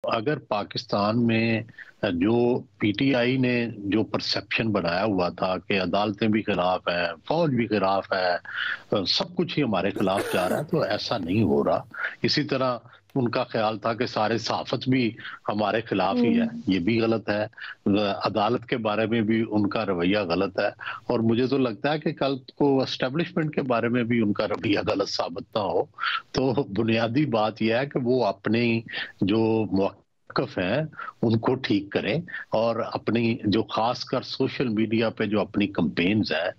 अगर पाकिस्तान में जो पीटीआई ने जो परसेप्शन बनाया हुआ था कि अदालतें भी खिलाफ है, फौज भी खिलाफ है, सब कुछ ही हमारे खिलाफ जा रहा है, तो ऐसा नहीं हो रहा। इसी तरह उनका ख्याल था कि सारे सहाफत भी हमारे खिलाफ ही है, ये भी गलत है। अदालत के बारे में भी उनका रवैया गलत है। और मुझे तो लगता है कि कल को एस्टेब्लिशमेंट के बारे में भी उनका रवैया गलत साबित ना हो। तो बुनियादी बात यह है कि वो अपने जो मौक़िफ़ हैं उनको ठीक करें, और अपनी जो खासकर सोशल मीडिया पे जो अपनी कैंपेन्स है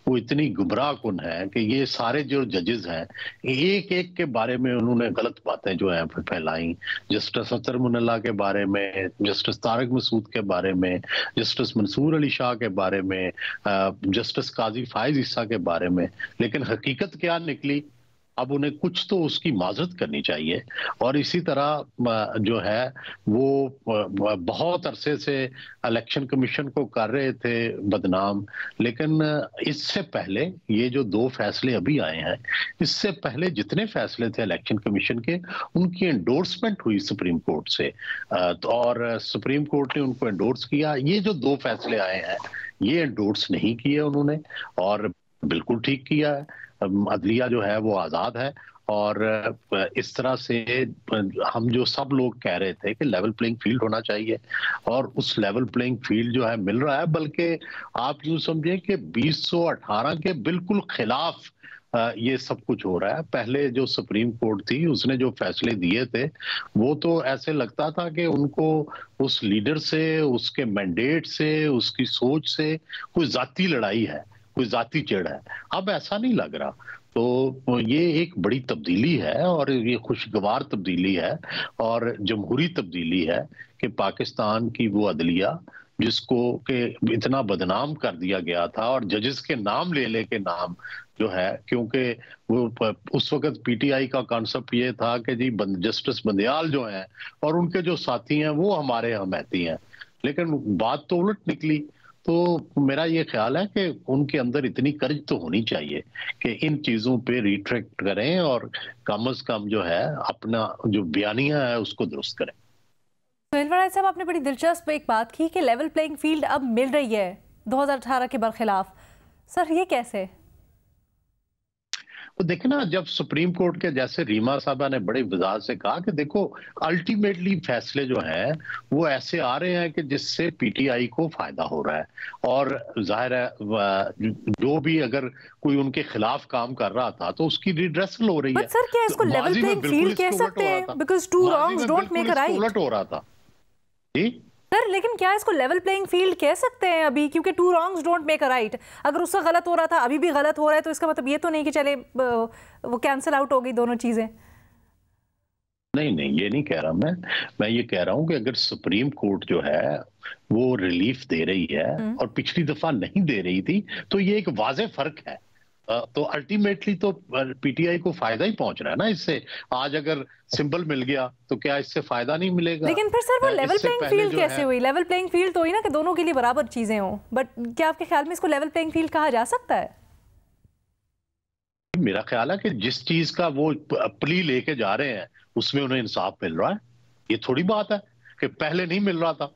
वो इतनी गुमराहकुन है कि ये सारे जो जजेस हैं एक एक के बारे में उन्होंने गलत बातें जो है फैलाई। जस्टिस अतर मुनल्ला के बारे में, जस्टिस तारिक मसूद के बारे में, जस्टिस मंसूर अली शाह के बारे में, जस्टिस काजी फाइज ईसा के बारे में। लेकिन हकीकत क्या निकली, अब उन्हें कुछ तो उसकी माजरत करनी चाहिए। और इसी तरह जो है वो बहुत अरसे से इलेक्शन कमीशन को कर रहे थे बदनाम। लेकिन इससे पहले ये जो 2 फैसले अभी आए हैं, इससे पहले जितने फैसले थे इलेक्शन कमीशन के, उनकी एंडोर्समेंट हुई सुप्रीम कोर्ट से, और सुप्रीम कोर्ट ने उनको एंडोर्स किया। ये जो 2 फैसले आए हैं ये एंडोर्स नहीं किए उन्होंने, और बिल्कुल ठीक किया है। अदलिया जो है वो आज़ाद है। और इस तरह से हम जो सब लोग कह रहे थे कि लेवल प्लेइंग फील्ड होना चाहिए, और उस लेवल प्लेइंग फील्ड जो है मिल रहा है। बल्कि आप यूं समझें कि 2018 के बिल्कुल खिलाफ ये सब कुछ हो रहा है। पहले जो सुप्रीम कोर्ट थी उसने जो फैसले दिए थे वो तो ऐसे लगता था कि उनको उस लीडर से, उसके मैंडेट से, उसकी सोच से कोई जाती लड़ाई है, कोई जाती चिढ़ है। अब ऐसा नहीं लग रहा। तो ये एक बड़ी तब्दीली है, और ये खुशगवार तब्दीली है और जमहूरी तब्दीली है कि पाकिस्तान की वो अदलिया जिसको के इतना बदनाम कर दिया गया था, और जजेस के नाम ले ले के नाम जो है, क्योंकि वो उस वक्त पीटीआई का कॉन्सेप्ट ये था कि जी जस्टिस बंदयाल जो हैं और उनके जो साथी हैं वो हमारे हमायती हैं। लेकिन बात तो उलट निकली। तो मेरा ये ख्याल है कि उनके अंदर इतनी कर्ज तो होनी चाहिए कि इन चीजों पे रिट्रैक्ट करें, और कम से कम जो है अपना जो बयानिया है उसको दुरुस्त करें। सुहेल वराई साहब, आपने बड़ी दिलचस्प एक बात की कि लेवल प्लेइंग फील्ड अब मिल रही है 2018 के बरखिलाफ। सर ये कैसे? तो देखे ना, जब सुप्रीम कोर्ट के जैसे रीमा साहबा ने बड़े वजाहत से कहा कि देखो अल्टीमेटली फैसले जो हैं वो ऐसे आ रहे हैं कि जिससे पीटीआई को फायदा हो रहा है। और जाहिर है जो भी अगर कोई उनके खिलाफ काम कर रहा था तो उसकी रिड्रेसल हो रही है। बट सर क्या इसको तो लेवल माजी में प्लेइंग बिल्कुल फील्ड कह इसको उलट सकते हो रहा हैं? था, बिकॉज टू माजी रॉन्ग्स में डोंट बिल्कुल मेक अ इसको राइट। उलट हो रहा था जी। सर लेकिन क्या इसको लेवल प्लेइंग फील्ड कह सकते हैं अभी? क्योंकि two wrongs don't make a right. अगर उससे गलत हो रहा था अभी भी गलत हो रहा है तो इसका मतलब ये तो नहीं कि चले वो कैंसिल आउट हो गई दोनों चीजें। नहीं नहीं, ये नहीं कह रहा मैं ये कह रहा हूं कि अगर सुप्रीम कोर्ट जो है वो रिलीफ दे रही है और पिछली दफा नहीं दे रही थी, तो ये एक वाज़ेह फर्क है। तो अल्टीमेटली तो पीटीआई को फायदा ही पहुंच रहा है ना इससे। आज अगर सिंबल मिल गया तो क्या इससे फायदा नहीं मिलेगा? लेकिन फिर सर वो लेवल इससे प्लेइंग पहले फील्ड जो कैसे है, हुई? लेवल प्लेइंग फील्ड तो हुई ना कि दोनों के लिए बराबर चीजें हों। बट क्या आपके ख्याल में इसको लेवल प्लेइंग फील्ड कहा जा सकता है? मेरा ख्याल है कि जिस चीज का वो प्ली लेके जा रहे हैं उसमें उन्हें इंसाफ मिल रहा है। ये थोड़ी बात है कि पहले नहीं मिल रहा था।